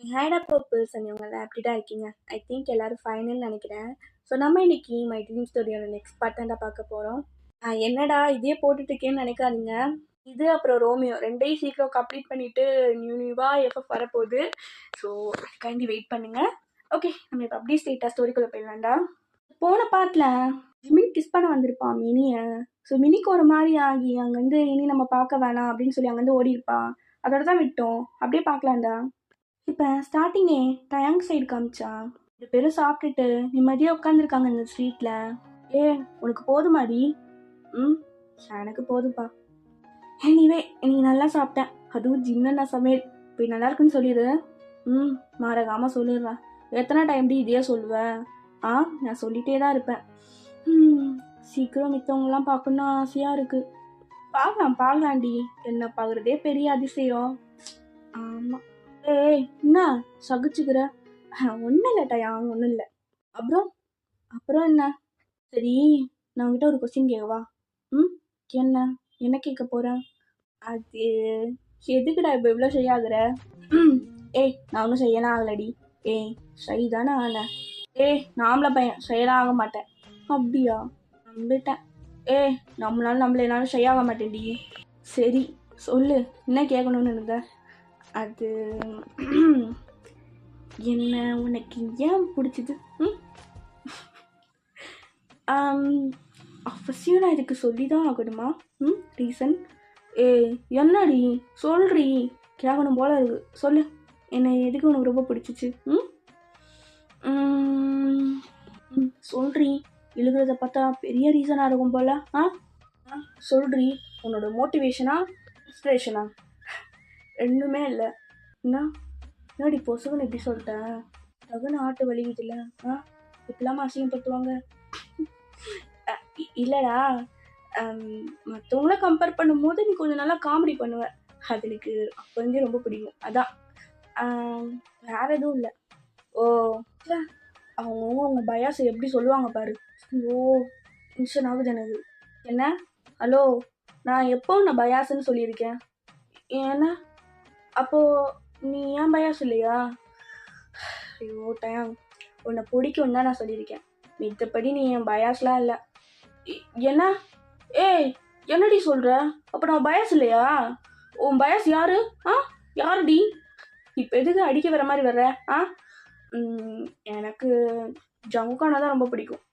Had up person இவங்கெல்லாம் அப்படி தான் இருக்கீங்க. ஐ திங்க் எல்லாரும் ஃபைனல்னு நினைக்கிறேன். ஸோ நம்ம இன்னைக்கு மை ட்ரீம் ஸ்டோரியோட நெக்ஸ்ட் பார்ட் தான் பார்க்க போகிறோம். என்னடா இதே போட்டுட்டு இருக்கேன்னு நினைக்காதீங்க. இது அப்புறம் ரோமியோ ரெண்டையும் சீக்கிரம் கம்ப்ளீட் பண்ணிட்டு நியூவாக எஃப்எஃப் வரப்போகுது. ஸோ அதுக்காண்டி வெயிட் பண்ணுங்க. ஓகே, நம்ம இப்போ அப்படியே ஸ்ட்ரெயிட்டாக ஸ்டோரிக்குள்ளே போயிடலாம்டா. போன பாட்டில் ஜிமினி கிஸ் பண்ண வந்திருப்பான் மினியை. ஸோ மினிக்கு ஒரு மாதிரி ஆகி அங்கேருந்து இனி நம்ம பார்க்க வேணாம் அப்படின்னு சொல்லி அங்கேருந்து ஓடி இருப்பான். அதோட தான் விட்டோம். அப்படியே பார்க்கலாம்டா. இப்போ ஸ்டார்டிங்கே டயாங் சைடு காமிச்சா 2 பேரும் சாப்பிட்டுட்டு நிம்மதியாக உட்காந்துருக்காங்க இந்த ஸ்ட்ரீட்டில். ஏ உனக்கு போதுமாடி? ம் எனக்கு போதும்ப்பா. எனிவே இன்னைக்கு நல்லா சாப்பிட்டேன். அதுவும் ஜின்னண்ணா சமையல். போய் நல்லா இருக்குன்னு சொல்லிடு. மறக்காமல் சொல்லிடுறேன். எத்தனை டைம் இதையே சொல்லுவேன்? நான் சொல்லிட்டே தான் இருப்பேன். சீக்கிரம் மித்தவங்களாம் பார்க்கணுன்னு ஆசையாக இருக்குது. பார்க்கலாண்டி. என்ன பார்க்குறதே பெரிய அதிசயம். ஆமாம். ஏய் என்ன சகிச்சுக்கிற? ஒன்றும் இல்லை டயா, ஒன்றும் இல்லை. அப்புறம் என்ன? சரி, நான் உங்ககிட்ட ஒரு கொஸ்டின் கேட்கவா? என்ன கேட்க போகிறேன்? அது எதுக்குடா இப்போ இவ்வளோ செய்யாகிற? ஏய் நான் ஒன்றும் செய்யலாம் ஆகலடி. ஏய் ஷை தானே ஆனேன். ஏய் நாமள பையன் ஷையெல்லாம் ஆக மாட்டேன். அப்படியா? நம்பிட்டேன். நம்மளேனாலும் ஷை ஆக மாட்டேன்டி. சரி சொல்லு, என்ன கேட்கணும்னு இருந்த? அது என்ன உனக்கு ஏன் பிடிச்சிது? அவசியம் நான் இதுக்கு சொல்லி தான் ஆகணுமா? ரீசன்? என்னடி சொல்றி? கேட்கணும் போல இருக்கு. சொல்லு, என்னை எதுக்கு உனக்கு ரொம்ப பிடிச்சிச்சு? சொல்றி. இழுகிறத பார்த்தா பெரிய ரீசனாக இருக்கும் போல. சொல்றி, உன்னோட மோட்டிவேஷனா இன்ஸ்பிரேஷனா? ரெண்டுமே இல்லை. என்னடி பொசுவன் எப்படி சொல்லிட்டேன்? டகுன்னு ஆட்டு வலிக்குதுல்ல. இப்பெல்லாமா அசிங்கப்படுத்துவாங்க? இல்லைடா, மற்றவங்கள கம்பேர் பண்ணும்போது நீ கொஞ்சம் நல்லா காமெடி பண்ணுவ. அது எனக்கு அப்போ இருந்தே ரொம்ப பிடிக்கும். அதான், வேற எதுவும் இல்லை. ஓ இல்லை, அவங்க பயாஸ் எப்படி சொல்லுவாங்க பாரு. ஓ டென்ஷன் ஆகுது எனக்கு. என்ன? ஹலோ, நான் எப்போ நான் பயாஸ்ன்னு சொல்லியிருக்கேன்? ஏன்னா அப்போது நீ ஏன் பயாஸ் இல்லையா? ஐயோ டயம், உன்னை பிடிக்கும் தான் நான் சொல்லியிருக்கேன். மித்தபடி நீ என் பயாஸ்லாம் இல்லை. என்ன? ஏய் என்னடி சொல்கிற? அப்போ நான் பயாஸ் இல்லையா? உன் பயாஸ் யாரு? யாருடி? இப்போ எதுக்கு அடிக்க வர மாதிரி வர்ற? எனக்கு ஜங்குக்கானா தான் ரொம்ப பிடிக்கும்.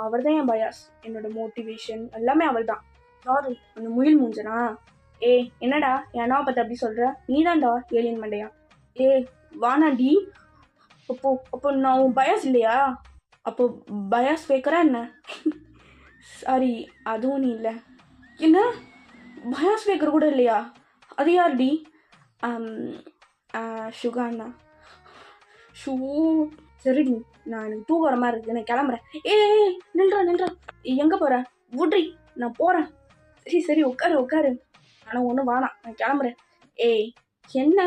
அவர் தான் என் பயாஸ். என்னோட மோட்டிவேஷன் எல்லாமே அவர் தான். யாரு? அந்த முயல் மூஞ்சனா? ஏய் என்னடா என் அண்ணாவை பற்றி அப்படி சொல்கிற? நீ தான்டா ஏலியன் மண்டையா. ஏய் வானாடி. அப்போ நான் உன் பயாஸ் இல்லையா? அப்போ பயாஸ் ஃபேக்கரா என்ன? சாரி, அதுவும் நீ இல்லை. என்ன? பயாஸ் ஃபேக்கர் கூட இல்லையா? அது யாருடி? சுகா அண்ணா. சரிடி, நான் எனக்கு தூக்கம் வர மாதிரி இருக்கு, நான் கிளம்புறேன். ஏய் நில்றா. எங்கே போகிற? விட்ரி, நான் போகிறேன். சரி உட்காரு. ஆனால் ஒன்றும் வேணாம், நான் கிளம்புறேன். ஏய் என்ன?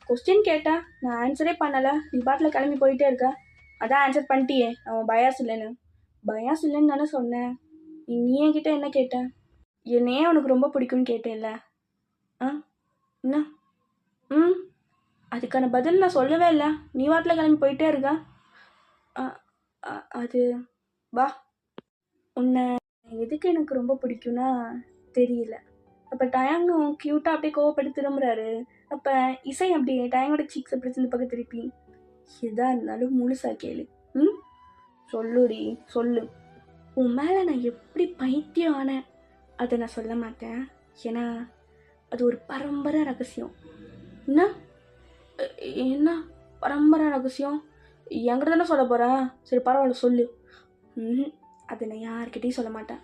கொஸ்டின் கேட்டேன், நான் ஆன்சரே பண்ணலை. நீ பாட்டில் கிளம்பி போயிட்டே இருக்க. அதான் ஆன்சர் பண்ணிட்டியே, அவன் பயாஸ் இல்லைன்னு தானே சொன்னேன். நீ என்கிட்ட என்ன கேட்ட? என்னையே உனக்கு ரொம்ப பிடிக்கும்னு கேட்டேன்ல. என்ன? அதுக்கான பதில் நான் சொல்லவே இல்லை. நீ பாட்டில் கிளம்பி போயிட்டே இருக்க. அது வா, உன்னை எதுக்கு எனக்கு ரொம்ப பிடிக்கும்னா தெரியல. அப்போ டயாங்கும் க்யூட்டாக அப்படியே கோவப்பட்டு திரும்புறாரு. அப்போ இசை அப்படியே டயாங்கோட சீக்ஸை பிடிச்சி பக்கம் திருப்பி, எதாக இருந்தாலும் முழுசா கேளு. சொல்லுடி சொல்லு. உன் மேலே நான் எப்படி பைத்தியம் ஆனேன் அதை நான் சொல்ல மாட்டேன். ஏன்னா அது ஒரு பரம்பரை ரகசியம். என்ன பரம்பரை ரகசியம்? என்கிட்ட தானே சொல்ல போகிறேன். சரி பரவாயில்ல சொல்லு. அதை நான் யார்கிட்டையும் சொல்ல மாட்டேன்.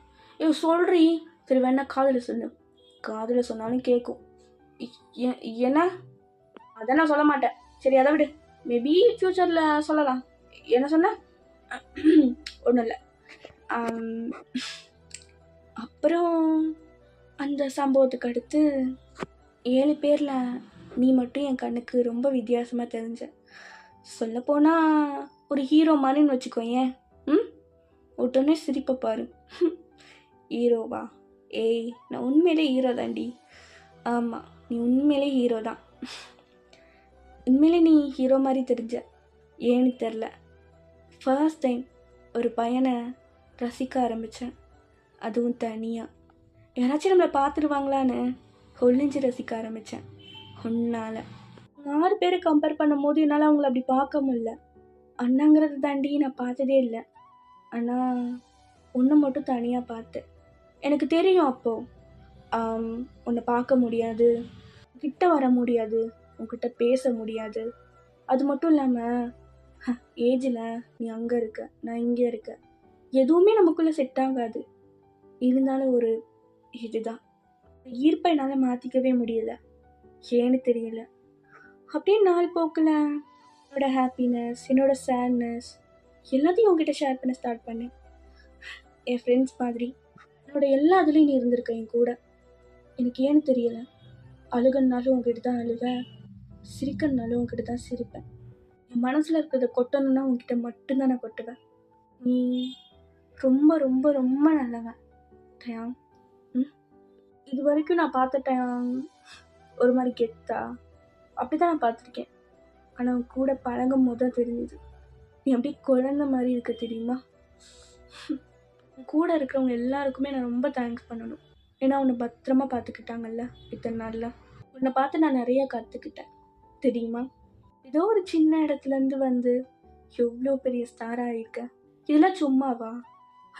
சொல்றி. சரி வேணா காதில் சொல்லு. காதில் சொன்னாலும் கேட்கும். என்ன? அதை நான் சொல்ல மாட்டேன். சரி அதை விடு, மேபி ஃப்யூச்சரில் சொல்லலாம். என்ன சொன்ன? ஒன்றும் இல்லை. அப்புறம் அந்த சம்பவத்துக்கு அடுத்து 7 பேரில் நீ மட்டும் என் கண்ணுக்கு ரொம்ப வித்தியாசமாக தெரிஞ்ச. சொல்லப்போனால் ஒரு ஹீரோ மாதிரின்னு வச்சுக்கோயேன். உடனே சிரிப்பை பாரு. ஹீரோவா? ஏய் நான் உண்மையிலே ஹீரோ தாண்டி. ஆமாம், நீ உண்மையிலே ஹீரோ தான். உண்மையிலே நீ ஹீரோ மாதிரி தெரிஞ்ச. ஏன்னு தெரில, ஃபர்ஸ்ட் டைம் ஒரு பையனை ரசிக்க ஆரம்பித்தேன், அதுவும் தனியாக. யாராச்சும் நம்மளை பார்த்துருவாங்களான்னு ஒளிஞ்சு ரசிக்க ஆரம்பித்தேன் உன்னால். 6 பேரை கம்பேர் பண்ணும் போது என்னால் அவங்கள அப்படி பார்க்க முடியல. அண்ணாங்கிறது தாண்டி நான் பார்த்ததே இல்லை. ஆனால் ஒன்று மட்டும் தனியாக பார்த்தேன். எனக்கு தெரியும் அப்போது உன்னை பார்க்க முடியாது, கிட்ட வர முடியாது, உன்கிட்ட பேச முடியாது. அது மட்டும் இல்லாமல் ஏஜில் நீ அங்கே இருக்க, நான் இங்கே இருக்க, எதுவுமே நமக்குள்ளே செட் ஆகாது. இருந்தாலும் ஒரு இதுதான் ஈர்ப்பை என்னால் மாற்றிக்கவே முடியல. ஏன்னு தெரியல. அப்படியே நாள் போக்கில் என்னோட ஹாப்பினஸ், என்னோட சேட்னஸ் எல்லாத்தையும் உங்ககிட்ட ஷேர் பண்ண ஸ்டார்ட் பண்ணேன். என் ஃப்ரெண்ட்ஸ் மாதிரி என்னோட எல்லா இதுலேயும் நீ இருந்திருக்க என் கூட. எனக்கு ஏன்னு தெரியல, அழுகனாலும் உங்ககிட்ட தான் அழுவேன், சிரிக்கனாலும் உங்ககிட்ட தான் சிரிப்பேன். என் மனசில் இருக்கிறத கொட்டணும்னா உங்ககிட்ட மட்டும்தான் நான் கொட்டுவேன். நீ ரொம்ப ரொம்ப ரொம்ப நல்லவன் டயாங். இது வரைக்கும் நான் பார்த்த டயாங் ஒரு மாதிரி கெத்தா அப்படி தான் நான் பார்த்துருக்கேன். ஆனால் அவன் கூட பழகும் போது தான் தெரிஞ்சுது நீ அப்படியே குழந்த மாதிரி இருக்க, தெரியுமா? கூட இருக்கிறவங்க எல்லாருக்குமே நான் ரொம்ப தேங்க்ஸ் பண்ணணும். ஏன்னா உன்னை பத்திரமா பார்த்துக்கிட்டாங்கல்ல இத்தனை நாளில். உன்னை பார்த்து நான் நிறையா கற்றுக்கிட்டேன், தெரியுமா? ஏதோ ஒரு சின்ன இடத்துலேருந்து வந்து எவ்வளோ பெரிய ஸ்டாராக இருக்க. இதெல்லாம் சும்மாவா?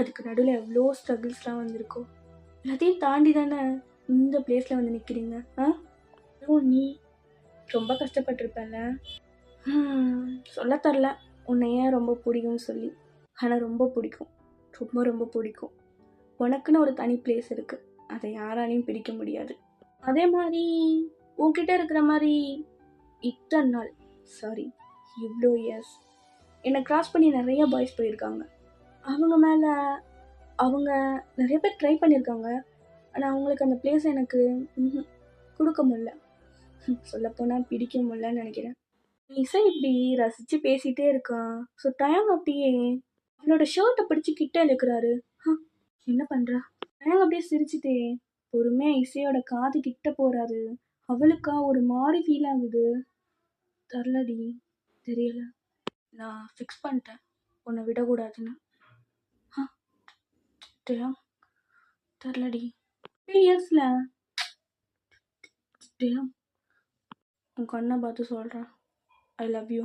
அதுக்கு நடுவில் எவ்வளோ ஸ்ட்ரகிள்ஸ்லாம் வந்திருக்கோ. எல்லாத்தையும் தாண்டி தானே இந்த பிளேஸில் வந்து நிற்கிறீங்க. நீ ரொம்ப கஷ்டப்பட்டிருப்பேன்ல. சொல்ல தரல உன்னை ஏன் ரொம்ப பிடிக்கும்னு சொல்லி. ஆனால் ரொம்ப பிடிக்கும், ரொம்ப ரொம்ப பிடிக்கும். உனக்குன்னு ஒரு தனி பிளேஸ் இருக்குது, அதை யாராலையும் பிடிக்க முடியாது. அதே மாதிரி உன்கிட்ட இருக்கிற மாதிரி இத்தனை நாள், சாரி இவ்வளோ இயர்ஸ் என்னை கிராஸ் பண்ணி நிறைய பாய்ஸ் போயிருக்காங்க. அவங்க மேலே அவங்க நிறைய பேர் ட்ரை பண்ணியிருக்காங்க. ஆனால் அவங்களுக்கு அந்த பிளேஸ் எனக்கு கொடுக்க முடியல. சொல்லப்போனால் பிடிக்க முடியலன்னு நினைக்கிறேன். இசை இப்படி ரசித்து பேசிகிட்டே இருக்கான். ஸோ டைம் அப்படியே அவனோட ஷர்ட்டை பிடிச்சி கிட்ட இழுக்கிறாரு. என்ன பண்ணுறா? டைம் அப்படியே சிரிச்சுட்டே பொறுமையாக இசையோட காது கிட்ட போகிறாரு. அவளுக்கா ஒரு மாதிரி ஃபீல் ஆகுது. தெரிலடி, தெரியல. நான் ஃபிக்ஸ் பண்ணிட்டேன் உன்னை விடக்கூடாதுன்னு. தெரிலடி, 3 இயர்ஸில் உன் கண்ணை பார்த்து சொல்கிறேன், ஐ லவ் யூ.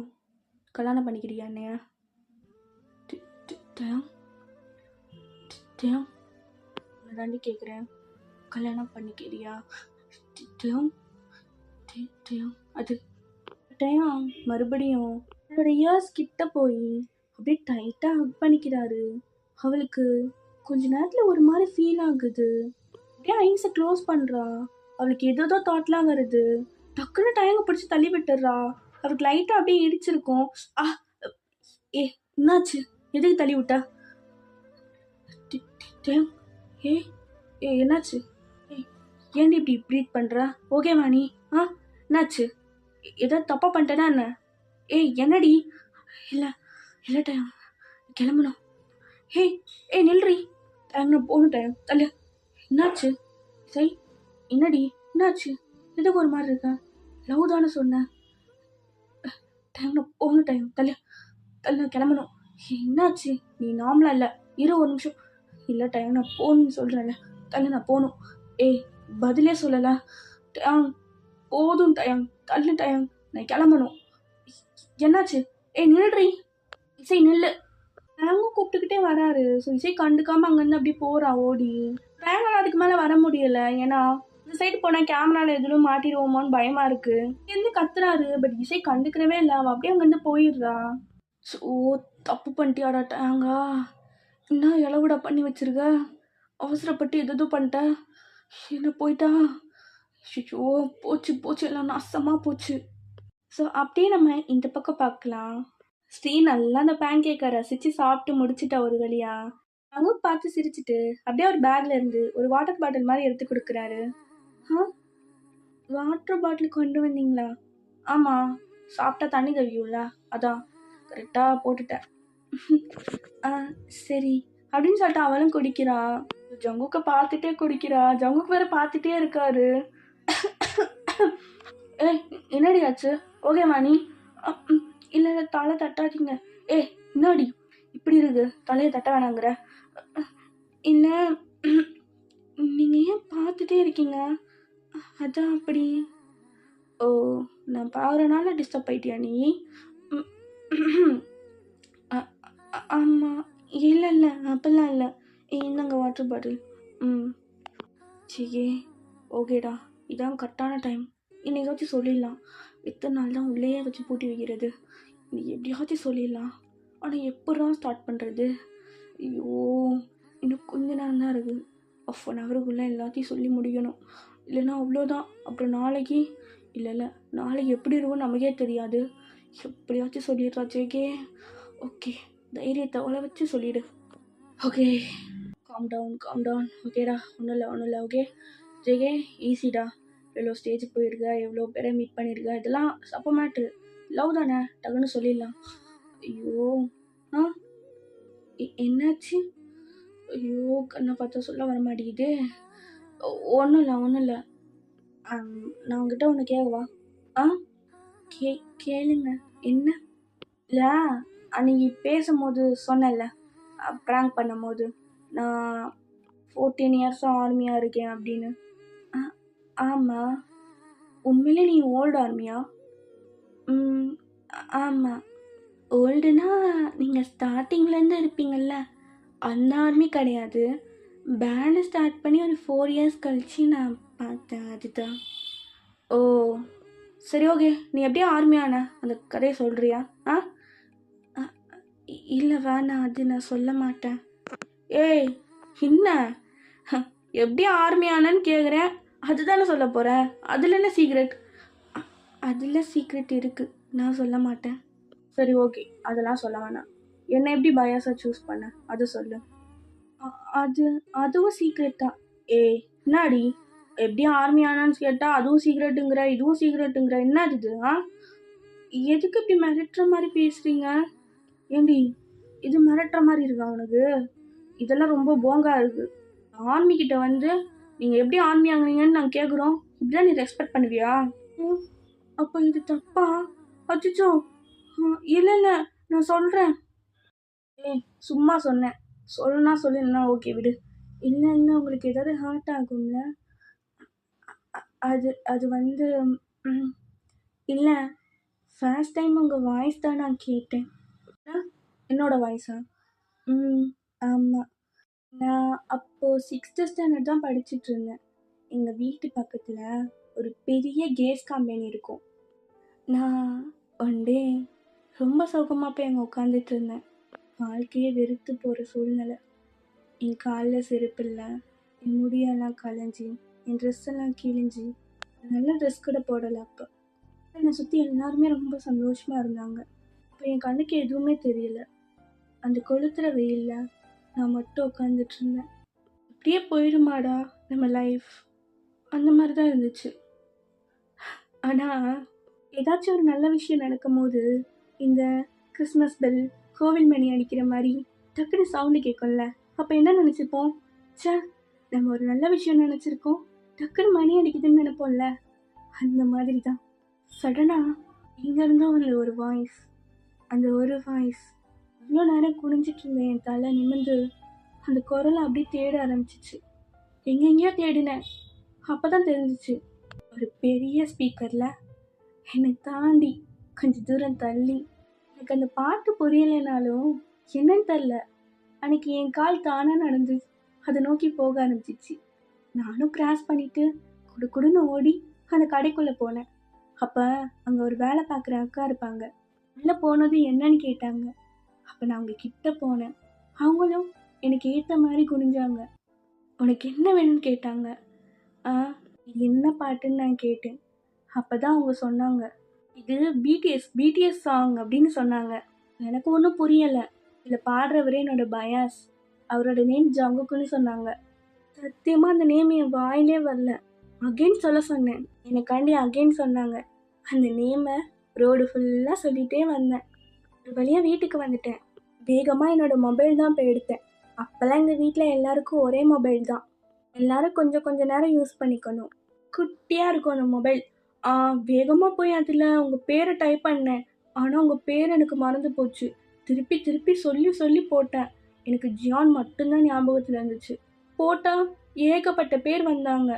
கல்யாணம் பண்ணிக்கிறியா என்னைய? உன்னை தாண்டி கேட்குறேன், கல்யாணம் பண்ணிக்கிறியா? அது டயம் மறுபடியும் அவளோட இயர்ஸ் கிட்ட போய் அப்படியே டைட்டாக ஹக் பண்ணிக்கிறாரு. அவளுக்கு கொஞ்ச நேரத்தில் ஒரு மாதிரி ஃபீல் ஆகுது. அப்படியே ஐஸை க்ளோஸ் பண்ணுறா. அவளுக்கு ஏதோ தாட்லாம் வருது. டக்குன்னு டைமை பிடிச்சி தள்ளி விட்டுடுறா. அவளுக்கு லைட்டாக அப்படியே இடிச்சிருக்கும். என்னாச்சு? எதுக்கு தள்ளி விட்டா? என்னாச்சு? ஏன்டி இப்படி ப்ரீத் பண்ணுற? ஓகேவா நீ? என்னாச்சு? ஏதாவது தப்பாக பண்ணிட்டேனா என்ன? என்னடி? இல்லை டைம் கிளம்பணும். நில்றி. டைம் போகணும். டைம் தள்ளு. என்னாச்சு? சரி என்னடி என்னாச்சு? எதுக்கு ஒரு மாதிரி இருக்கா? லவ் தானே சொன்னேன். டைம் போகணும். டைம் தள்ளு கிளம்பணும். என்னாச்சு? நீ நார்மலா இல்லை, இரு ஒரு நிமிஷம். இல்லை டைம் நான் போகணும்னு சொல்கிறேன்ல, தள்ளு நான் போகணும். பதிலே சொல்லலை. டைம் போதும். டைம் தள்ளு. டைம் நான் கிளம்பணும். என்னாச்சு? நில்றி. இசை நில்லு. டைமும் கூப்பிட்டுக்கிட்டே வராரு. ஸோ இசை கண்டுக்காமல் அங்கேருந்து அப்படி போகிறா ஓடி. டைமால் அதுக்கு மேலே வர முடியலை. ஏன்னா இந்த சைடு போனால் கேமராவில் எதுவும் மாட்டிடுவோமோன்னு பயமாக இருக்குது. இருந்து கத்துறாரு. பட் இசை கண்டுக்கிறவே இல்லை. அவள் அப்படியே அங்கேருந்து போயிடுறா. ஸோ தப்பு பண்ணிட்டியாடா டேங்கா, என்ன இளவுடா பண்ணி வச்சிருக்க? அவசரப்பட்டு எதோ பண்ணிட்டேன். என்ன போயிட்டா? ஐயோ போச்சு எல்லாம் நாசமாக போச்சு. ஸோ அப்படியே நம்ம இந்த பக்கம் பார்க்கலாம். ஸ்ரீ நல்லா அந்த பேன் கேக்கை ரசித்து சாப்பிட்டு முடிச்சுட்டா ஒரு வழியா. அவங்க பார்த்து சிரிச்சுட்டு அப்படியே ஒரு பேக்ல இருந்து ஒரு வாட்டர் பாட்டில் மாதிரி எடுத்து கொடுக்குறாரு. வாட்டர் பாட்டில் கொண்டு வந்தீங்களா? ஆமாம், சாப்பிட்டா தண்ணி கழியும்ல, அதான் கரெக்டாக போட்டுட்டேன். சரி அப்படின்னு சொல்லிட்டு அவளும் குடிக்கிறா. ஜங்குக்கை பார்த்துட்டே குடிக்கிறா. ஜங்குக்கு வேற பார்த்துட்டே இருக்காரு. ஏய் என்னடி ஆச்சு? ஓகேவா நீ? இல்லை இல்லை தலை தட்டாதீங்க. ஏய் என்னடி இப்படி இருக்கு? தலையை தட்ட வேணாங்கிற? இல்லை நீங்கள் ஏன் பார்த்துட்டே இருக்கீங்க? அதான் அப்படி. ஓ நான் பார்க்குறனால டிஸ்டர்ப் ஆயிட்டியா நீ? ஆமாம். இல்லை இல்லை அப்படிலாம் இல்லை. இந்தாங்க வாட்டர் பாட்டில். ம் சரி ஓகேடா, இதான் கரெக்டான டைம். இன்னைக்காச்சும் சொல்லிடலாம். எத்தனை நாள் தான் உள்ளேயே வச்சு பூட்டி வைக்கிறது? நீ எப்படியாச்சும் சொல்லிடலாம். ஆனால் எப்போதான் ஸ்டார்ட் பண்ணுறது? ஐயோ இன்னும் கொஞ்ச நேரம் தான் இருக்குது. 1 ஹவருக்குள்ளே எல்லாத்தையும் சொல்லி முடிக்கணும். இல்லைன்னா அவ்வளோதான். அப்புறம் நாளைக்கு இல்லை நாளைக்கு எப்படி இருக்கும் நமக்கே தெரியாது. எப்படியாச்சும் சொல்லிடுறா ஜேகே. ஓகே தைரியத்தை உள்ள வச்சு சொல்லிடு. Okay calm down. ஓகேடா, ஒன்றும் இல்லை. ஓகே ஜேகே ஈஸிடா. எவ்வளோ ஸ்டேஜுக்கு போயிருக்க, எவ்வளோ பேரை மீட் பண்ணியிருக்க, இதெல்லாம் சப்ப மேட்ரு. லவ் தானே, டக்குன்னு சொல்லிடலாம். ஐயோ ஆ என்னாச்சு? ஐயோ கண்ணை பார்த்தா சொல்ல வர மாட்டேங்குது. ஒன்றும் இல்லை. நான் உங்ககிட்ட ஒன்று கேட்கவா? ஆ கேளுங்க. என்ன? இல்லை அன்னைக்கு பேசும்போது சொன்னேன்ல, ப்ராங்க் பண்ணும்போது நான் 14 இயர்ஸாக ஆர்மியாக இருக்கேன் அப்படின்னு. ஆமாம். உண்மையிலே நீ ஓல்டு ஆர்மியா? ஆமாம். ஓல்டுனா நீங்கள் ஸ்டார்டிங்லேருந்து இருப்பீங்கள்ல, அந்த ஆர்மி கிடையாது. பேண்டு ஸ்டார்ட் பண்ணி ஒரு 4 இயர்ஸ் கழிச்சு நான் பார்த்தேன், அதுதான். ஓ சரி ஓகே, நீ எப்படியே ஆர்மியான அந்த கதையை சொல்கிறியா? இல்லை வேணாம், அது நான் சொல்ல மாட்டேன். ஏய் என்ன எப்படி ஆர்மியானன்னு கேட்குறேன், அதுதானே சொல்ல போகிறேன். அதில் என்ன சீக்ரெட்? அதில் சீக்ரெட் இருக்குது, நான் சொல்ல மாட்டேன். சரி ஓகே, அதெல்லாம் சொல்ல வேணாம். என்னை எப்படி பயாஸாக சூஸ் பண்ண அது சொல்லு. அதுவும் சீக்ரெட் தான். ஏய் என்னாடி எப்படி ஆர்மி ஆனான்னு கேட்டால் அதுவும் சீக்ரெட்டுங்கிற இதுவும் சீக்ரெட்டுங்கிற, என்ன இது? எதுக்கு இப்படி மிரட்டுற மாதிரி பேசுகிறீங்க? ஏண்டி இது மிரட்டுற மாதிரி இருக்கா உனக்கு? இதெல்லாம் ரொம்ப போங்கா இருக்குது. ஆர்மி கிட்ட வந்து நீங்கள் எப்படி ஆர்மி ஆகுறீங்கன்னு நாங்கள் கேட்குறோம், இப்படிதான் நீ ரெஸ்பெக்ட் பண்ணுவியா? அப்போ இது தப்பா? அச்சோ இல்லை நான் சொல்கிறேன். ஏய் சும்மா சொன்னேன், சொல்லுனா சொல்லுன்னா ஓகே விடு. இல்லைன்னா உங்களுக்கு ஏதாவது ஹார்ட் ஆகும்ல? அது வந்து இல்லை, ஃபர்ஸ்ட் டைம் உங்கள் வாய்ஸ் தான் நான் கேட்டேன். என்னோட வாய்ஸா? ஆமாம். நான் அப்போது 6th ஸ்டாண்டர்ட் தான் படிச்சுட்டு இருந்தேன். எங்கள் வீட்டு பக்கத்தில் ஒரு பெரிய கேஸ் கம்பெனி இருக்கும். நான் ஒன் டே ரொம்ப சோகமாக போய் அங்கே உட்காந்துட்டு இருந்தேன். வாழ்க்கையே வெறுத்து போகிற சூழ்நிலை. என் காலில் செருப்பு இல்லை, என் முடியெல்லாம் கலைஞ்சி, என் ட்ரெஸ்ஸெல்லாம் கிழிஞ்சி, நல்ல ட்ரெஸ் கூட போடலை. அப்போ என்னை சுற்றி எல்லாருமே ரொம்ப சந்தோஷமாக இருந்தாங்க. அப்போ என் கண்ணுக்கு எதுவுமே தெரியல. அந்த கொளுத்துற வெயிலில் நான் மட்டும் உட்காந்துட்டு இருந்தேன். இப்படியே போயிடுமாடா நம்ம லைஃப், அந்த மாதிரி தான் இருந்துச்சு. ஆனால் ஏதாச்சும் ஒரு நல்ல விஷயம் நடக்கும் போது இந்த கிறிஸ்மஸ் பெல், கோவில் மணி அடிக்கிற மாதிரி டக்குனு சவுண்டு கேட்கும்ல, அப்போ என்ன நினச்சிப்போம்? சே நம்ம ஒரு நல்ல விஷயம் நினச்சிருக்கோம், டக்குனு மணி அடிக்குதுன்னு நினைப்போம்ல, அந்த மாதிரி தான் சடனாக இங்கேருந்தோம் ஒரு வாய்ஸ். அந்த ஒரு வாய்ஸ் இவ்வளோ நேரம் குனிஞ்சிட்டு இருந்தேன், என் தலை நிமிர்ந்து அந்த குரலை அப்படியே தேட ஆரம்பிச்சிச்சு. எங்கெங்கேயோ தேடினேன். அப்போ தான் தெரிஞ்சிச்சு, ஒரு பெரிய ஸ்பீக்கரில் என்னை தாண்டி கொஞ்சம் தூரம் தள்ளி, எனக்கு அந்த பாட்டு புரியலைனாலும் என்னன்னு தெரில, அன்னைக்கு என் கால் தானாக நடந்து அதை நோக்கி போக ஆரம்பிச்சிச்சு. நானும் கிராஸ் பண்ணிவிட்டு குடுன்னு ஓடி அந்த கடைக்குள்ளே போனேன். அப்போ அங்கே ஒரு வேலை பார்க்குற அக்கா இருப்பாங்க. உள்ளே போனது என்னன்னு கேட்டாங்க. அப்போ நான் அவங்க கிட்ட போனேன். அவங்களும் எனக்கு ஏற்ற மாதிரி குனிஞ்சாங்க. உனக்கு என்ன வேணும்னு கேட்டாங்க. இது என்ன பாட்டுன்னு நான் கேட்டேன். அப்போ தான் அவங்க சொன்னாங்க, இது பிடிஎஸ் சாங் அப்படின்னு சொன்னாங்க. எனக்கு ஒன்றும் புரியலை. இதில் பாடுறவரே என்னோட பயாஸ், அவரோட நேம் ஜங்குக்குன்னு சொன்னாங்க. சத்தியமாக அந்த நேம் என் வாயிலே வரல. அகெயின் சொல்ல சொன்னேன், எனக்காண்டி அகெயின் சொன்னாங்க. அந்த நேமை ரோடு ஃபுல்லாக சொல்லிகிட்டே வந்தேன். ஒரு வழியாக வீட்டுக்கு வந்துட்டேன். வேகமாக என்னோடய மொபைல் தான் போய் எடுத்தேன். அப்போல்லாம் எங்கள் வீட்டில் எல்லாருக்கும் ஒரே மொபைல் தான். எல்லோரும் கொஞ்சம் நேரம் யூஸ் பண்ணிக்கணும். குட்டியாக இருக்கும் அந்த மொபைல். ஆ வேகமாக போய் அதில் உங்கள் பேரை டைப் பண்ணேன். ஆனால் உங்கள் பேர் எனக்கு மறந்து போச்சு. திருப்பி திருப்பி சொல்லி சொல்லி போட்டேன். எனக்கு ஜியான் மட்டும்தான் ஞாபகத்தில் இருந்துச்சு. போட்டால் ஏகப்பட்ட பேர் வந்தாங்க.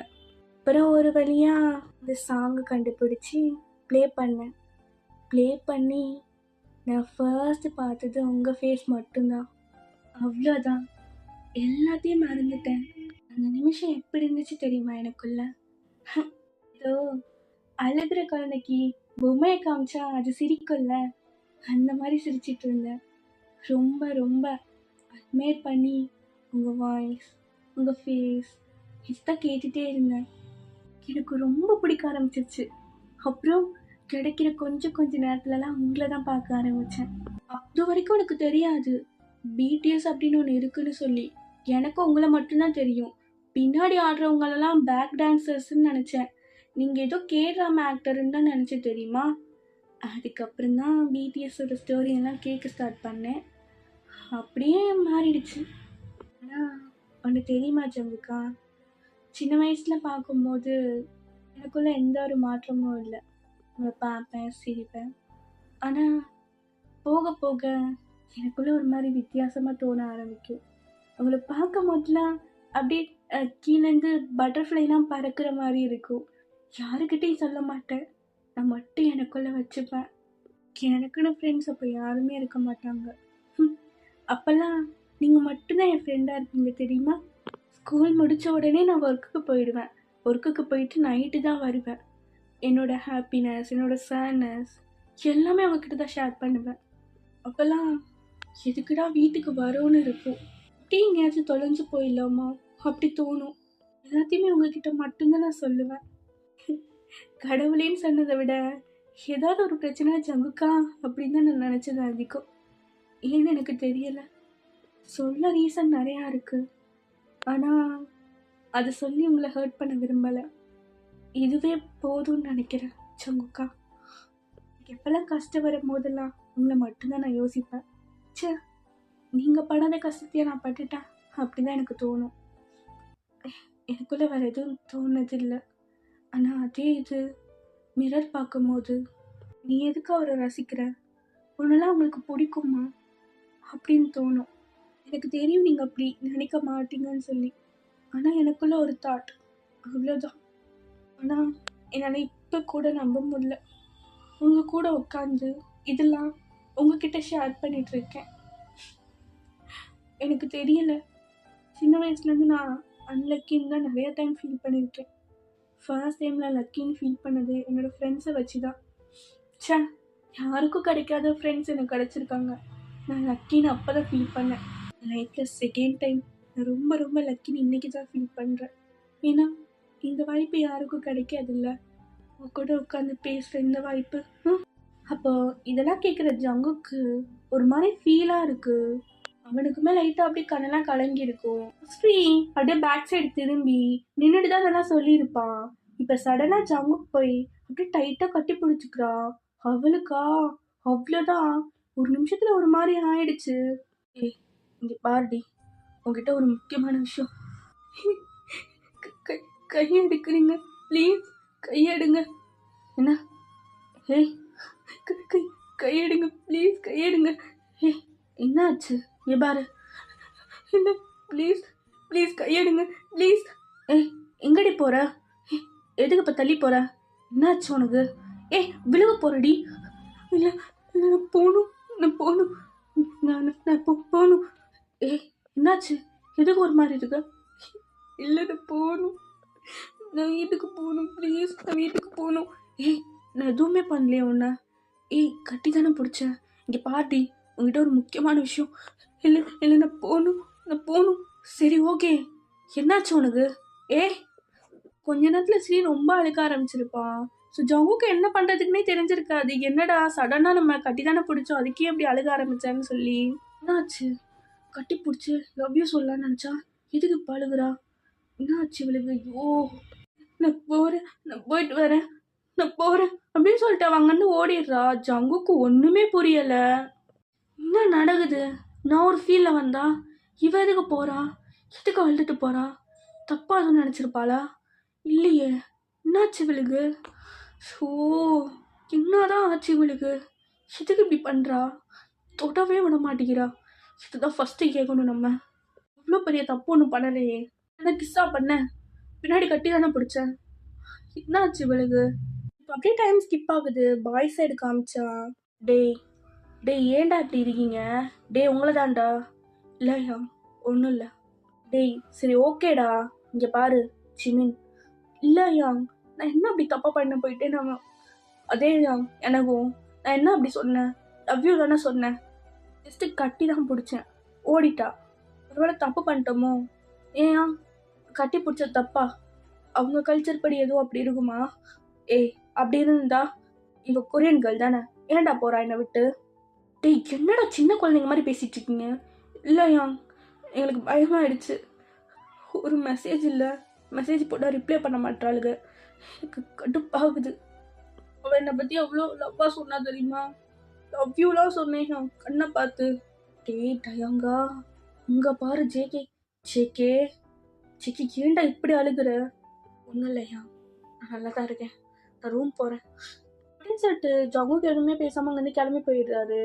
அப்புறம் ஒரு வழியாக இந்த சாங்கை கண்டுபிடிச்சி ப்ளே பண்ணேன். ப்ளே பண்ணி நான் ஃபர்ஸ்ட்டு பார்த்தது உங்கள் ஃபேஸ் மட்டும்தான். அவ்வளோதான். எல்லாத்தையும் மறந்துட்டேன். அந்த நிமிஷம் எப்படி இருந்துச்சு தெரியுமா எனக்குள்ள? ஏதோ அழுகிற குழந்தைக்கு பொம்மையை காமிச்சா அது சிரிக்கும்ல, அந்த மாதிரி சிரிச்சிட்டு இருந்தேன். ரொம்ப ரொம்ப அட்மையர் பண்ணி உங்கள் வாய்ஸ், உங்கள் ஃபேஸ் இதுதான் கேட்டுகிட்டே இருந்தேன். எனக்கு ரொம்ப பிடிக்க ஆரம்பிச்சிருச்சு. அப்புறம் கிடைக்கிற கொஞ்ச நேரத்துலலாம் உங்களை தான் பார்க்க ஆரம்பித்தேன். அது வரைக்கும் எனக்கு தெரியாது பிடிஎஸ் அப்படின்னு ஒன்று இருக்குன்னு சொல்லி. எனக்கு உங்களை மட்டும்தான் தெரியும். பின்னாடி ஆடுறவங்களெல்லாம் பேக் டான்சர்ஸ்ன்னு நினச்சேன். நீங்கள் ஏதோ கேட்ராமா ஆக்டருன்னு தான் நினச்சி தெரியுமா? அதுக்கப்புறம் தான் பிடிஎஸோட ஸ்டோரியெல்லாம் கேட்க ஸ்டார்ட் பண்ணேன். அப்படியே மாறிடுச்சு. ஆனால் ஒன்று தெரியுமா ஜங்குக்கா, சின்ன வயசில் பார்க்கும்போது எனக்குள்ளே எந்த ஒரு மாற்றமும் இல்லை. உங்களை பார்ப்பேன், சிரிப்பேன். ஆனால் போக போக எனக்குள்ளே ஒரு மாதிரி வித்தியாசமாக தோண ஆரம்பிக்கும். உங்களை பார்க்கும் போதெல்லாம் அப்படியே கீழேருந்து பட்டர்ஃப்ளைலாம் பறக்கிற மாதிரி இருக்கும். யாருக்கிட்டையும் சொல்ல மாட்டேன், நான் மட்டும் எனக்குள்ளே வச்சுப்பேன். எனக்குன்னு ஃப்ரெண்ட்ஸ் அப்போ யாருமே இருக்க மாட்டாங்க. அப்போல்லாம் நீங்கள் மட்டும்தான் என் ஃப்ரெண்டாக இருப்பீங்க தெரியுமா? ஸ்கூல் முடித்த உடனே நான் ஒர்க்குக்கு போயிடுவேன். ஒர்க்குக்கு போயிட்டு நைட்டு தான் வருவேன். என்னோடய ஹாப்பினஸ், என்னோடய சேட்னஸ் எல்லாமே அவங்கக்கிட்ட தான் ஷேர் பண்ணுவேன். அப்போல்லாம் எதுக்குடா வீட்டுக்கு வரோன்னு இருக்கும். அப்படியே எங்கேயாச்சும் தொலைஞ்சு போயிடலாமா அப்படி தோணும். எல்லாத்தையுமே உங்ககிட்ட மட்டும்தான் நான் சொல்லுவேன். கடவுளேன்னு சொன்னதை விட ஏதாவது ஒரு பிரச்சனை ஜங்குக்கா அப்படின்னு தான் நான் நினச்சது அதிகம். ஏன்னு எனக்கு தெரியலை. சொல்ல ரீசன் நிறையா இருக்குது. ஆனால் அதை சொல்லி உங்களை ஹர்ட் பண்ண விரும்பலை. இதுவே போதும்னு நினைக்கிறேன் ஜங்குக்கா. எப்பெல்லாம் கஷ்டம் வரும் போதெல்லாம் உங்களை மட்டும்தான் நான் யோசிப்பேன். சே, நீங்கள் படாத கஷ்டத்தையே நான் பட்டுட்டேன் அப்படி தான் எனக்கு தோணும். எனக்குள்ளே வேறு எதுவும் தோணுதில்லை. ஆனால் அதே இது மிரர் பார்க்கும்போது நீ எதுக்கு அவரை ரசிக்கிற, உன்னெல்லாம் உங்களுக்கு பிடிக்குமா அப்படின்னு தோணும். எனக்கு தெரியும் நீங்கள் அப்படி நினைக்க மாட்டீங்கன்னு சொல்லி. ஆனால் எனக்குள்ள ஒரு தாட், அவ்வளோதான். ஆனால் என்னால் இப்போ கூட நம்ப முடியல. உங்கள் கூட உட்காந்து இதெல்லாம் உங்ககிட்ட ஷேர் பண்ணிகிட்ருக்கேன். எனக்கு தெரியலை, சின்ன வயசுலேருந்து நான் அன்லக்கின்னு தான் நிறைய டைம் ஃபீல் பண்ணியிருக்கேன். ஃபர்ஸ்ட் டைமில் லக்கின்னு ஃபீல் பண்ணது என்னோடய ஃப்ரெண்ட்ஸை வச்சு தான். சே, யாருக்கும் கிடைக்காத ஃப்ரெண்ட்ஸ் எனக்கு கிடச்சிருக்காங்க. நான் லக்கின்னு அப்போ தான் ஃபீல் பண்ணேன். லைஃப்பில் செகண்ட் டைம் நான் ரொம்ப ரொம்ப லக்கின்னு இன்றைக்கி தான் ஃபீல் பண்ணுறேன். ஏன்னா இந்த வாய்ப்பு யாருக்கும் கிடைக்காதில்ல, உங்க கூட உட்காந்து பேசுகிற இந்த வாய்ப்பு. அப்போது இதெல்லாம் கேட்குற ஜங்குக்கு ஒரு மாதிரி ஃபீலாக இருக்குது. அவனுக்குமே லைட்டாக அப்படியே கண்ணெல்லாம் கலங்கியிருக்கும். ஸ்ரீ அப்படியே பேக் சைடு திரும்பி நின்றுட்டு தான் அதெல்லாம் சொல்லியிருப்பான். இப்போ சடனாக ஜங்குக்கு போய் அப்படியே டைட்டாக கட்டி பிடிச்சிக்கிறா. அவளுக்கா அவ்வளோதான், ஒரு நிமிஷத்தில் ஒரு மாதிரி ஆயிடுச்சு. ஏய் இங்கே பாருடி, உங்ககிட்ட ஒரு முக்கியமான விஷயம். கையெடுக்கிறீங்க ப்ளீஸ், கையெடுங்க. என்ன? ஏய் கையெடுங்க ப்ளீஸ், கையெடுங்க. ஏய் என்னாச்சு? ஏ பாரு, இல்லை ப்ளீஸ் ப்ளீஸ் கையெடுங்க ப்ளீஸ். ஏய் எங்கடி போகிற? எதுக்கு இப்போ தள்ளி போகிற? என்னாச்சு உனக்கு? ஏய் விழுக போகிறடி. இல்லை நான் போகணும், நான் போகணும், நான் போகணும். ஏய் என்னாச்சு? எதுக்கு ஒரு மாதிரி இருக்கு? இல்லை நான் போகணும், நான் வீட்டுக்கு போகணும் ப்ளீஸ், நான் வீட்டுக்கு போகணும். ஏய் நான் எதுவுமே பண்ணலையே உன்னை. ஏய் கட்டி தானே பிடிச்சேன். இங்கே பாட்டி, உங்ககிட்ட ஒரு முக்கியமான விஷயம். இல்லை இல்லை நான் போகணும். சரி ஓகே, என்னாச்சு உனக்கு? ஏய் கொஞ்ச நேரத்தில் ஸ்ரீ ரொம்ப அழுக்க ஆரம்பிச்சிருப்பா. ஸோ ஜங்குக்கு என்ன பண்ணுறதுக்குன்னே தெரிஞ்சிருக்காது. என்னடா சடனாக நம்ம கட்டி தானே பிடிச்சோம், அதுக்கே அப்படி அழுக ஆரம்பிச்சான்னு சொல்லி. என்னாச்சு? கட்டி பிடிச்சி லவ் யூ சொல்லலான்னு நினச்சா எதுக்கு இப்போ அழுகுறா? என்னாச்சு இவளுக்கு? ஐயோ நான் போகிறேன், நான் போயிட்டு வரேன், நான் போகிறேன் அப்படின்னு சொல்லிட்டு அவன் அங்கேருந்து ஓடிடுறா. ஜங்குக்கு ஒன்றுமே புரியலை. என்ன நடக்குது? நான் ஒரு ஃபீலில் வந்தா இவ எதுக்கு போகிறா? எதுக்கு அழுதுட்டு போகிறா? தப்பாக எதுவும் நினச்சிருப்பாளா? இல்லையே, என்னாச்சு இவளுக்கு? ஸோ என்னதான் ஆச்சு இவளுக்கு? எதுக்கு இப்படி பண்ணுறா? தொடவே விட மாட்டேங்கிறா. இதுதான் ஃபஸ்ட்டு கேட்கணும் நம்ம. இவ்வளோ பெரிய தப்பு ஒன்றும் பண்ணலையே. என்ன கிஸ்ஸா பண்ணேன்? பின்னாடி கட்டி தானே பிடிச்சேன். என்ன ஆச்சு இவளுக்கு? இப்போ அப்படியே டைம் ஸ்கிப் ஆகுது. பாய் சைடு காமிச்சா. டேய் டேய் ஏன்டா இப்படி இருக்கீங்க? டேய் உங்களை தான்டா. இல்லையா ஒன்றும் இல்லை. டேய் சரி ஓகேடா. இங்கே பாரு ஜிமின். இல்லையா நான் என்ன அப்படி தப்பா பண்ண போயிட்டேன் நான். அதேதான் எனக்கும். நான் என்ன அப்படி சொன்னேன்? லவ் யூ தானே சொன்னேன். ஜஸ்ட்டு கட்டி தான் பிடிச்சேன். ஓடிட்டா. ஒருவேளை தப்பு பண்ணிட்டோமோ? ஏன் கட்டி பிடிச்சது தப்பா? அவங்க கல்ச்சர் படி எதுவும் அப்படி இருக்குமா? ஏய் அப்படி இருந்தா இவ கொரியன் கேர்ள் தானே, ஏன்டா போறா என்னை விட்டு? டேய் என்னடா சின்ன குழந்தைங்க மாதிரி பேசிட்டு இருக்கீங்க? இல்லையா எங்களுக்கு பயமாயிடுச்சு. ஒரு மெசேஜ் இல்லை, மெசேஜ் போட்டால் ரிப்ளை பண்ண மாட்டாளுங்க. எனக்கு கடுப்பாகுது. அவள் என்னை பற்றி அவ்வளோ லவ்வாக சொன்னா தெரியுமா? லவ் யூலாம் சொன்னேன் கண்ணை பார்த்து. டேய் டயங்கா இங்கே பாரு ஜேகே. ஜேகே ஜேகே ஏன்டா இப்படி அழுகுற? ஒன்றும் இல்லையா, நான் நல்லா தான் இருக்கேன். நான் ரூம் போகிறேன் அப்படின்னு சொல்லிட்டு ஜங்குக்கு எதுவுமே பேசாமல் அங்கேருந்து கிளம்பி போயிடுறாரு.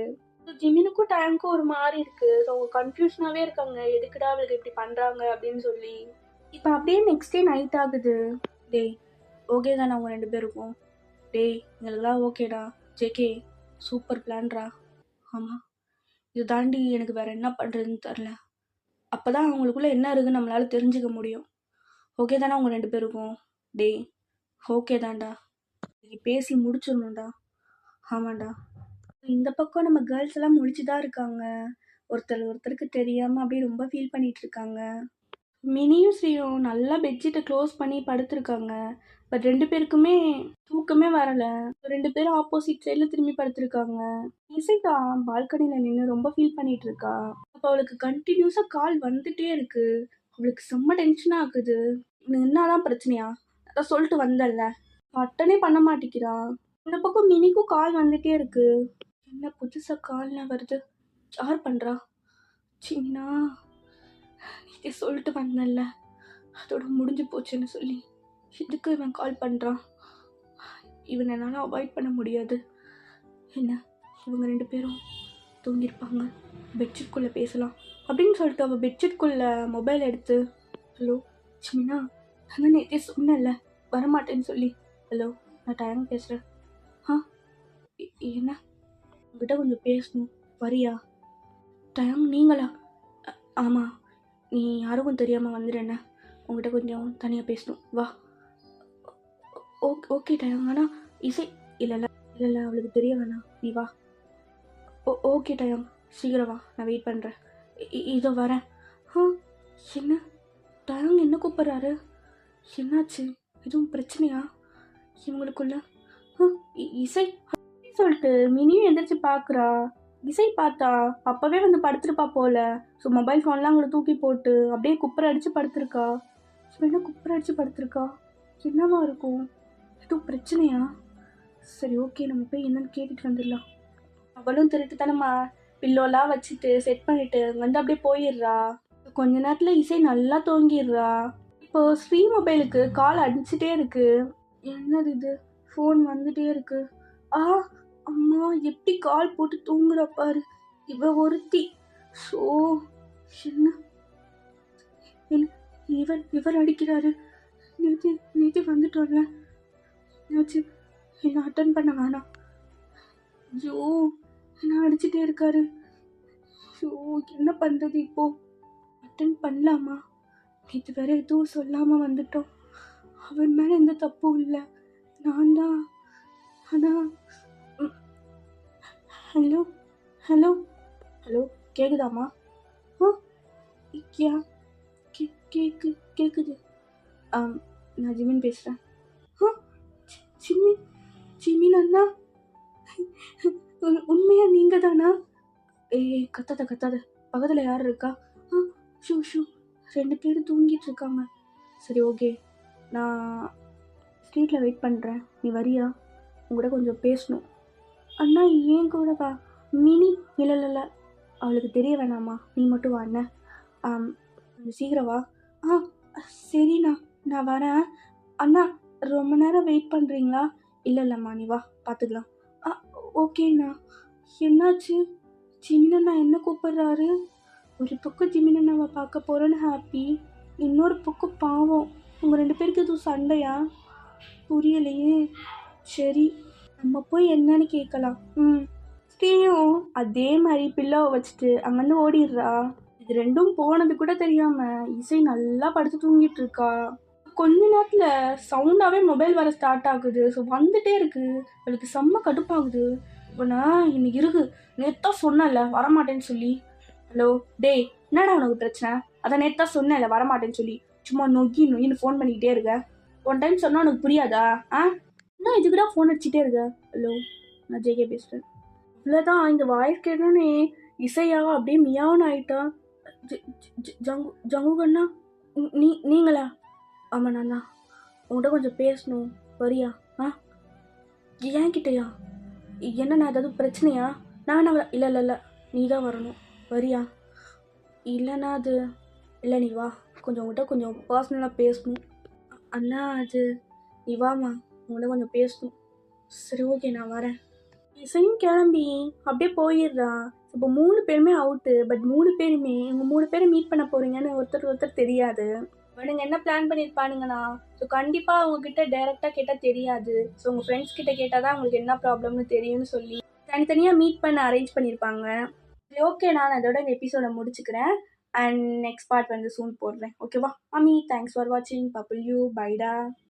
ஜிமினுக்கும் டயங்க்கும் ஒரு மாதிரி இருக்கு. ஸோ அவங்க கன்ஃபியூஷனாகவே இருக்காங்க, எதுக்குடா அவளுக்கு இப்படி பண்ணுறாங்க அப்படின்னு சொல்லி. இப்போ அப்படியே நெக்ஸ்ட் டே நைட் ஆகுது. டேய் ஓகே தானே அவங்க 2 பேருக்கும்? டேய் எங்களுக்குலாம் ஓகேடா. ஜேகே சூப்பர் பிளான்ரா. ஆமாம் இது தாண்டி எனக்கு வேறு என்ன பண்ணுறதுன்னு தெரில. அப்போ தான் அவங்களுக்குள்ளே என்ன இருக்குன்னு நம்மளால் தெரிஞ்சுக்க முடியும். ஓகே தானே அவங்க 2 பேருக்கும்? டேய் ஓகே தான்டா, பேசி முடிச்சிடணும்டா. ஆமாண்டா. இந்த பக்கம் நம்ம கேர்ள்ஸ் எல்லாம் முழிச்சு தான் இருக்காங்க. ஒருத்தருக்கு தெரியாமல் அப்படியே ரொம்ப ஃபீல் பண்ணிட்டு இருக்காங்க. மினியும் ஸ்ரீயும் நல்லா பெட்ஷீட்டை க்ளோஸ் பண்ணி படுத்திருக்காங்க. பட் 2 பேருக்குமே தூக்கமே வரலை. 2 பேரும் ஆப்போசிட் சைடில் திரும்பி படுத்திருக்காங்க. இசைக்கா பால்கனியில் நின்று ரொம்ப ஃபீல் பண்ணிட்டு இருக்கா. அப்போ அவளுக்கு கண்டினியூஸாக கால் வந்துட்டே இருக்கு. அவளுக்கு செம்ம டென்ஷனாக ஆகுது. இவனுக்கு என்னதான் பிரச்சனையா? அதான் சொல்லிட்டு வந்தல்ல, அட்டனே பண்ண மாட்டேங்கிறா. இந்த பக்கம் மினிக்கும் கால் வந்துட்டே இருக்கு. என்ன புதுசாக கால்லாம் வருது? யார் பண்ணுறா? சின்னா இதே சொல்லிட்டு வந்தேன்ல, அதோட முடிஞ்சு போச்சுன்னு சொல்லி இதுக்கு இவன் கால் பண்ணுறான். இவன் என்னால் அவாய்ட் பண்ண முடியாது. என்ன இவங்க 2 பேரும் தூங்கியிருப்பாங்க, பெட்ஷீட்குள்ளே பேசலாம் அப்படின்னு சொல்லிட்டு அவள் பெட்ஷீட்குள்ளே மொபைல் எடுத்து, ஹலோ சின்னா நான் நேற்றே சொன்னேன்ல வரமாட்டேன்னு சொல்லி. ஹலோ நான் டைம் பேசுகிறேன். என்ன உங்ககிட்ட கொஞ்சம் பேசணும், வரியா? டைம் நீங்களா? ஆமாம் நீ யாருக்கும் தெரியாமல் வந்துடுறேண்ணே, உங்ககிட்ட கொஞ்சம் தனியாக பேசணும், வா. Okay time. ஆனால் இசை இல்லை அவளுக்கு தெரிய வேணாம், நீ வா. ஓகே டைம், சீக்கிரம் வா, நான் வெயிட் பண்ணுறேன். இதோ வரேன். என்ன டைம் என்ன கூப்பிட்றாரு? என்னாச்சு? எதுவும் பிரச்சனையா இவங்களுக்குள்ள? இசை சொல்லிட்டு மினியும் எந்திரிச்சு பார்க்குறா. இசை பார்த்தா அப்போவே வந்து படுத்துருப்பா போல. ஸோ மொபைல் ஃபோன்லாம் அவங்கள தூக்கி போட்டு அப்படியே குப்பரை அடித்து படுத்துருக்கா. என்ன குப்பரை அடித்து படுத்துருக்கா? என்னவா இருக்கும்? எதுவும் பிரச்சனையா? சரி ஓகே நம்ம போய் என்னன்னு கேட்டுட்டு வந்துடலாம். அவளும் திருட்டுத்தனமா பில்லோலாம் வச்சுட்டு செட் பண்ணிட்டு வந்து அப்படியே போயிடுறா. கொஞ்ச நேரத்தில் இசை நல்லா தூங்கிடுறா. இப்போ ஸ்ரீ மொபைலுக்கு கால் அடிச்சுட்டே இருக்கு. என்னது இது? ஃபோன் வந்துட்டே இருக்கு. அம்மா எப்படி கால் போட்டு தூங்குற பாரு இவ ஒருத்தி. ஸோ என்ன இவர் அடிக்கிறாரு. நேற்று வந்துட்டோம்ல, என்னாச்சு? என்ன அட்டன் பண்ண வேணாம். ஐயோ என்ன அடிச்சுட்டே இருக்காரு. ஸோ என்ன பண்ணுறது இப்போ? அட்டன் பண்ணலாமா? நேற்று வேற எதுவும் சொல்லாமல் வந்துட்டோம். அவன் மேலே எந்த தப்பும் இல்லை, நான் தான். ஆனால் ஹலோ ஹலோ ஹலோ கேட்குதாம்மா? யா கேட்குது. நான் ஜிமின் பேசுகிறேன். ஜிமின் அண்ணா, உண்மையா நீங்கள் தானா? ஏய் கத்தாத பக்கத்தில் யார் இருக்கா? ஷூ 2 பேரும் தூங்கிட்டு இருக்காங்க. சரி ஓகே நான் ஸ்ட்ரீட்டில் வெயிட் பண்ணுறேன், நீ வரியா? உங்கள்கிட்ட கொஞ்சம் பேசணும். அண்ணா ஏன் கூட வா. மினி இல்லை அவளுக்கு தெரிய வேணாமா, நீ மட்டும் வா அண்ணன். கொஞ்சம் சீக்கிரம் வா. சரிண்ணா நான் வரேன். அண்ணா ரொம்ப நேரம் வெயிட் பண்ணுறீங்களா? இல்லைம்மா நீ வா பார்த்துக்கலாம். ஆ ஓகேண்ணா. என்னாச்சு? ஜிமினண்ணா என்ன கூப்பிடுறாரு? ஒரு பக்கம் ஜிமினண்ணாவை பார்க்க போகிறேன்னு ஹாப்பி, இன்னொரு பக்கம் பாவம். உங்கள் 2 பேருக்கு எதுவும் சண்டையா? புரியலையே. சரி, நம்ம போய் என்னன்னு கேட்கலாம். ஸ்ரீயும் அதே மாதிரி பில்லோவை வச்சுட்டு அங்கேருந்து ஓடிடுறா. இது ரெண்டும் போனது கூட தெரியாம இசை நல்லா படுத்து தூங்கிட்டு இருக்கா. கொஞ்ச நேரத்துல சவுண்டாவே மொபைல் வர ஸ்டார்ட் ஆகுது. ஸோ வந்துட்டே இருக்கு. அவளுக்கு செம்ம கடுப்பாகுது. இவனா இன்னைக்கு இருக்கு. நேத்தான் சொன்னல வரமாட்டேன்னு சொல்லி. ஹலோ டேய், என்னடா உனக்கு பிரச்சனை? அதான் நேத்தான் சொன்னல வரமாட்டேன்னு சொல்லி. சும்மா நொய்யின்னு ஃபோன் பண்ணிக்கிட்டே இருக்க. ஒன் டைம் சொன்னா உனக்கு புரியாதா? என்ன இதுக்குடா ஃபோன் அடிச்சுட்டே இருக்க? ஹலோ, நான் ஜேகே பேசுறேன். இவ்வளோதான். இந்த வாய்ஸ் கேட்டோன்னே இசையா அப்படியே மியான்னு ஆயிட்டா. ஜங்குகண்ணா, நீங்களா? ஆமாம் நான் தான். உங்கள்கிட்ட கொஞ்சம் பேசணும், வரியா? ஏன்கிட்டயா? என்னண்ணா ஏதாவது பிரச்சனையா? நான் இல்லை இல்லை இல்லை, நீ தான் வரணும், வரியா? இல்லைண்ணா அது இல்லை, நீ வா, கொஞ்சம் உங்கள்கிட்ட கொஞ்சம் பர்சனலாக பேசணும். அண்ணா அது நீ வாமா, உங்கள்கிட்ட கொஞ்சம் பேசணும். சரி ஓகே, நான் வரேன். இசையும் கிளம்பி அப்படியே போயிடுறான். இப்போ 3 பேருமே அவுட்டு. பட் 3 பேருமே இவங்க 3 பேரை மீட் பண்ண போறீங்கன்னு ஒருத்தர் தெரியாது. இவனுங்க என்ன பிளான் பண்ணியிருப்பானுங்கண்ணா, ஸோ கண்டிப்பாக அவங்கக்கிட்ட டைரெக்டாக கேட்டால் தெரியாது. ஸோ உங்கள் ஃப்ரெண்ட்ஸ் கிட்ட கேட்டால் தான் அவங்களுக்கு என்ன ப்ராப்ளம்னு தெரியும்னு சொல்லி தனித்தனியாக மீட் பண்ண அரேஞ்ச் பண்ணியிருப்பாங்க. சரி ஓகே, நான் அதோட இந்த எபிசோட முடிச்சுக்கிறேன். அண்ட் நெக்ஸ்ட் பார்ட் வந்து சூன் போடுறேன். ஓகேவா? மம்மி தேங்க்ஸ் ஃபார் வாட்சிங். பப்புல் யூ பைடா.